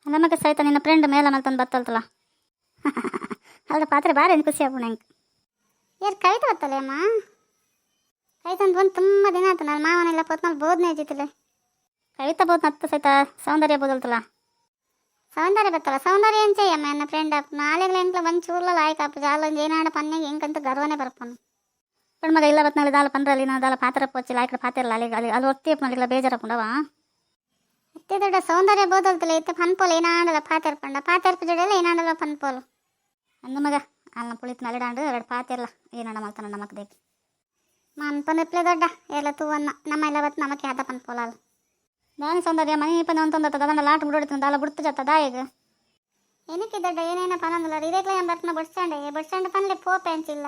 ನಮಗೆ ಸಹಿತ ನಿನ್ನ ಫ್ರೆಂಡ್ ಮೇಲೆ ಮಲ್ತಂದು ಬತ್ತಲ್ತಲ್ಲ ಅಲ್ಲ ಪಾತ್ರೆ ಬಾರಿ ಖುಷಿ ಆಗ್ಬಿಡ ನಂಗೆ. ಯಾರು ಕವಿತಾ ಬತ್ತಲ್ಲ ಅಮ್ಮ? ಕವಿತಂದು ಬಂದು ತುಂಬ ದಿನ ಆಯ್ತು. ನಾನು ಮಾವನೆಲ್ಲ ಪೊತ್ನಲ್ಲಿ ಬೋದ್ನೇ ಇದ್ದಿತ್ತಿಲ್ಲ. ಕವಿತಾ ಬೋದ್ ನತ್ತು ಸಹಿತ ಸೌಂದರ್ಯ ಬೋದಲ್ತಲ್ಲ. ಸೌಂದರ್ಯ ಬತ್ತಲ್ಲ, ಸೌಂದರ್ಯ ಏನ್ చెయ్యమ్మ ನನ್ನ ಫ್ರೆಂಡ್ నాలుగు ఇంట్లో మంచి ఊర్లో లాయకప్పు జాలో ఏనాడ పన్నెకి ఇంకంత గర్వనే పరపను ఇప్పుడు మగ ఇలా బతనాలి దాల పండ్రాలి నా దాల పాత్ర వచ్చి లాయక్కడ పాత్రలు అలి అది ಅಲ್ಲಿ ಒತ್ತಿ ಮಗ ಇಲ್ಲ ಬೇಜಾರಪ್ಪುಂಡವ ಅತ್ತೆ ದೊಡ್ಡ ಸೌಂದರ್ಯ ಬೋದಲ್ತಲ್ಲ ಇತ್ತೆ ಪನ್ಪೋಲು ಏನಾಡಲ್ಲ ಪಾತೆರ್ಪಂಡ ಪಾತೆರ್ಪು ಜಡೆಲ್ಲ ಏನಾಡಲ್ಲ ಪನ್ಪೋಲು ಅಂದ ಮಗ ಅಲ್ಲ ಪುಳಿತ್ ನಲಿಡಾಂಡು ಎರಡು ಪಾತೆರ್ಲ ಏನಾಡ ಮಾಡ್ತಾನ ನಮಕ್ ದೇಕಿ ಮನ್ಪನ್ನಿಪ್ಲೆ ದೊಡ್ಡ ಎಲ್ಲ ತೂವನ್ನ ನಮ್ಮ ಇಲ್ಲ ಬತ್ ನಮಕ್ಕೆ ಆತ ಪನ್ಪೋಲಲ್ಲ దాని సౌందర్య మనీ పని ఉంటుంది కదండి లాంటి ముడుతుంది అలా బుడుతు చేస్తా దాయిగా ఎనికి దడ్డ ఏనైనా పని అందులో ఇదేట్లా ఏం బట్టిన బస్ స్టాండ్ పనులు పో పెంచిಲ್ಲ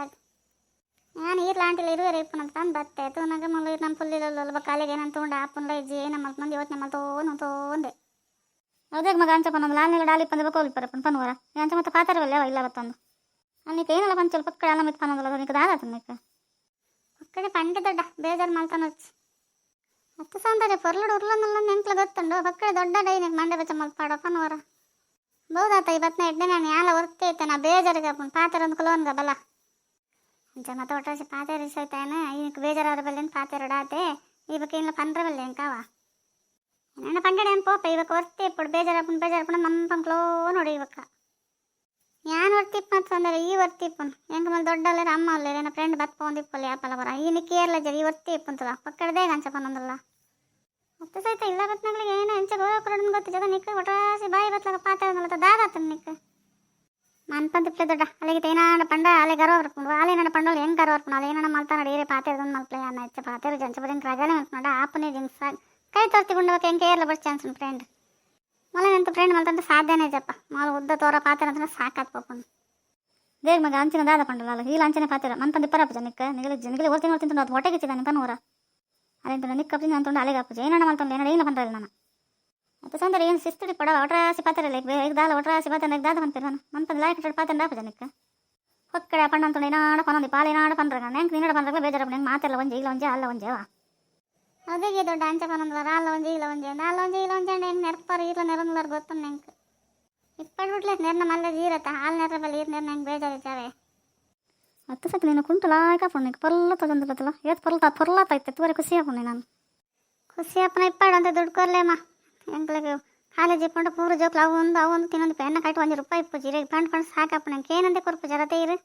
ನಾನು ಇರ್ಲಾಂಟಿಲ್ಲ ಇರುವೆ ರೇಪು ನಮ್ಮ ತಂದು ಬತ್ತೆ ತೂನಾಗ ಮಗಳು ನಮ್ಮ ಪುಲ್ಲಿಲ್ಲ ಕಾಲಿಗೆ ಏನಂತ ಉಂಡು ಆಪುಂಡ ಇಜ್ಜಿ ಏನು ಮಲ್ತು ಮಂದಿ ಇವತ್ತು ಮಲ್ತೋಂದೆ ಹೌದಾಗ ಮಗ ಅಂಚ ಪನ್ನೊಂದು ಲಾಲ್ನಿಲ್ಲ ಡಾಲಿ ಪಂದ ಬೇಕು ಪರಪ್ಪನ ಪನ್ವರ ಅಂಚ ಮತ್ತೆ ಪಾತ್ರವಲ್ಲ ಇಲ್ಲ ಬತ್ತಂದು ಅನ್ನಕ್ಕೆ ಏನೆಲ್ಲ ಪಂಚಲ್ ಪಕ್ಕಡೆ ಅಲ್ಲ ಮಿತ್ ಪನ್ನೊಂದಲ್ಲ ನಿಕ್ಕೆ ದಾದ ನಿಕ್ಕೆ ಪಕ್ಕಡೆ ಪಂಡೆ ದೊಡ್ಡ ಬೇಜಾರು ಮಾಡ್ತಾನೆ వచ్చి ಅತ್ತ ಸೌಂದರ್ಯ పొరలుడు ఉర్లందులో నెంట్ల గొత్తుండు పక్కడే దొడ్డ డైనకి మండే బెచ్చ మల్ పాడ పన్వర బౌదాత ಇವತ್ನ ಎಡ್ಡೆ ನಾನು ಯಾಲ ಹೊರ್ತೆ ಐತೆ ನಾ ಬೇಜಾರಿಗೆ ಹಾಕೊಂಡು ಪಾತೆರ ಒಂದು ಕಲೋನ್ಗ ಬಲ ಅಂಚ ಮತ್ತೆ ಒಟ್ಟಾಸಿ ಪಾತೆರ ಇಸೈತಾನೆ ಈಗ ಬೇಜಾರಾದ ಬಲ್ಲೇನು ಪಾತೆರ ಡಾತೆ ಇವಾಗ ಏನಿಲ್ಲ ಪಂಡ್ರ ಬಲ್ಲೆ ಎಂಕಾವ ನಾನು ಪಂಡಡೆ ಏನು ಪೋಪ ಇವಾಗ ಹೊರ್ತೆ ಇಪ್ಪಡು ಬೇಜಾರಪ್ಪು ನಮ್ಮ ಕ್ಲೋ ನೋಡಿ ಇವಾಗ ഞാൻ ഒർത്തിപ്പ് ಮತ್ತು ಸೌಂದರ್ಯ ಈ ಒರ್ತಿಪ್ಪನು ಹೆಂಗೆ ಮಲ್ ದೊಡ್ಡಲ್ಲ ಅಮ್ಮ ಅಲ್ಲ ನನ್ನ ಫ್ರೆಂಡ್ ಬತ್ ಪೋಂದಿಪ್ಪಲ್ಲ ಯಾಪಲ್ಲ ಬರ ಈ ಕೇರ್ಲ ಜರಿ ಈ ಒರ್ತಿಪ್ಪಂತದ ಪಕ್ಕಡದೇ ಅಂಚಪ್ಪನೊಂದಲ್ಲ ಮತ್ತೆ ಸಹಿತ ಇಲ್ಲ ಬತ್ನಗಳಿಗೆ ಏನು ಹೆಂಚ ಗೋಕರನ್ ಗೊತ್ತು ಜಗ ನಿಕ್ಕ ಒಟ್ರಾಸಿ ಬಾಯಿ ಬತ್ಲಾಗ ಪಾತ್ರ ಅನ್ನಲ್ಲ ದಾದಾತನ ನಿಕ್ಕ ಮನ್ಪಂತಿಪ್ಲೆ ದೊಡ್ಡ ಅಲ್ಲಿಗೆ ಏನಾಡ ಪಂಡ ಅಲೆ ಗರ್ವ ಬರ್ಕೊಂಡು ಅಲೆ ನಡ ಪಂಡೋಳು ಹೆಂಗೆ ಗರ್ವ ಬರ್ಕೊಂಡು ಅಲ್ಲ ಏನಾಡ ಮಲ್ತಾನ ಡೇರೆ ಪಾತ್ರದ ಮಲ್ಪ್ಲೆ ಅನ್ನ ಹೆಚ್ಚ ಪಾತ್ರೆ ಜಂಚ ಬರಂಗೆ ರಗಳೆ ಮಲ್ಕೊಂಡ ಆಪನೇ ಜಿನ್ಸ ಕೈ ತೋರ್ತಿಕೊಂಡವಕ್ಕೆ ಹೆಂಗೆ ಕೇರ್ಲ ಬಸ್ ಚಾನ್ಸ್ ಫ್ರೆಂಡ್ ಮಳೆನಂತ ಫ್ರೆಂಡ್ ಮಲ್ತಂತ ಸಾಧ್ಯನೇ ಜಪ್ಪ ಮಾಲು ಉದ್ದ ತೋರ ಪಾತ್ರ ಅಂತ ಸಾಕಾತ್ ಪಪ್ಪನು ದೇಗ್ ಮಗ ಅಂಚಿನ ದಾದ ಪಂಡಲ್ಲ ಇಲ್ಲ ಅಂಚನೆ ಪಾತ್ರ ಮನ್ಪಂದು ಇಪ್ಪರಪ್ಪ ನಿಕ್ಕ ನಿಗಲಿ ಓದ್ತೀನಿ ಅದು ಹೊಟ್ಟೆಗೆ ಚಿದ ನಿಮ್ಮ ಪನ್ನೂರ ಅಲ್ಲಿಂದ ನಿಕ್ಕಪ್ಪ ಅಂತಂಡು ಅಲೆಗೆ ಹಾಪು ಏನಾಡ ಮಲ್ತಂಡು ಏನಾಡ ಇಲ್ಲ ಪಂಡ್ರಲ್ಲ ನಾನು ಮತ್ತೆ ಸೌಂದರ್ಯ ಏನು ಶಿಸ್ತಿಡಿ ಪಡ ಒಟ್ರಾಸಿ ಪಾತ್ರ ಈಗ ದಾಲ ಒಟ್ರಾಸಿ ಪಾತ್ರ ದಾದ ಪಂತೀರ ನಾನು ಮನ್ಪಂದು ಲಾಯ್ ಕಟ್ಟ ಪಾತ್ರ ಹಾಪು ನಿಕ್ಕ ಹೊಕ್ಕಡೆ ಪಂಡ ಅಂತಂಡು ಏನಾಡ ಪನ್ನೊಂದು ಪಾಲು ಏನಾಡ ಪಂಡ್ರ ಹೆಂಗೆ ನೀನಾಡ ಪಂಡ್ರಲ್ಲ ಬೇಜಾರಪ್ಪ ಹೆಂಗೆ ಮಾತೆಲ್ಲ ಒಂಜೆ ಇಲ್ಲ ಒಂಜೆ ಅಲ್ಲ ಒಂಜೆವಾ ಅದೇ ದೊಡ್ಡ ಅಂಚ ಪನ್ನೊಂದು ಅಲ್ಲ ಒಂಜೆ ಇಲ್ಲ ಒಂಜೆ ಅಲ್ಲ ಒಂಜೆ ಇಲ್ಲ ಒಂಜೆ ಹೆಂಗೆ ನೆರಪಾರು ಇಲ್ಲ ನೆರನ್ಲಾರು ಗೊತ್ತು ಹೆಂಗೆ ಇಪ್ಪಡು ಬಿಡ್ಲೆ ನೆರನ ಮಲ್ಲ ಜೀರತ್ತ ಹಾಲು ನೆರ ಬಲ್ಲಿ ನೀರು ನಂಗೆ ಬೇಜಾರಿದ್ದಾವೆ ಹತ್ತು ಸತಿ ನೀನು ಕುಂಟು ಲಾಯ್ಕ ಪುಣ್ಯಕ್ಕೆ ಪರ್ಲ ತಗೊಂಡಿರತ್ತಲ್ಲ ಏತ್ ಪರ್ಲಾತೈತೆ ತೋರಿ ಖುಷಿ ಹಾಪುಣ್ಣೆ ನಾನು ಖುಷಿ ಹಾಪನ ಇಪ್ಪಾಡು ಅಂತ ದುಡ್ಡು ಕೊರ್ಲೇಮ್ಮ ಹೆಂಗ್ಲಿಗೆ ಕಾಲೇಜ್ ಇಪ್ಕೊಂಡು ಪೂರ ಜೋಕ್ಲು ಅವು ಒಂದು ತಿನ್ನೊಂದು ಪೆನ್ನ ಕಟ್ಟಿ ₹1 ಇಪ್ಪು ಜೀರಿಗೆ ಪಂಡು ಸಾಕಪ್ಪ ನಂಗೆ ಏನಂತೆ ಕೊರ್ಪು ಜರತೆ ಇರು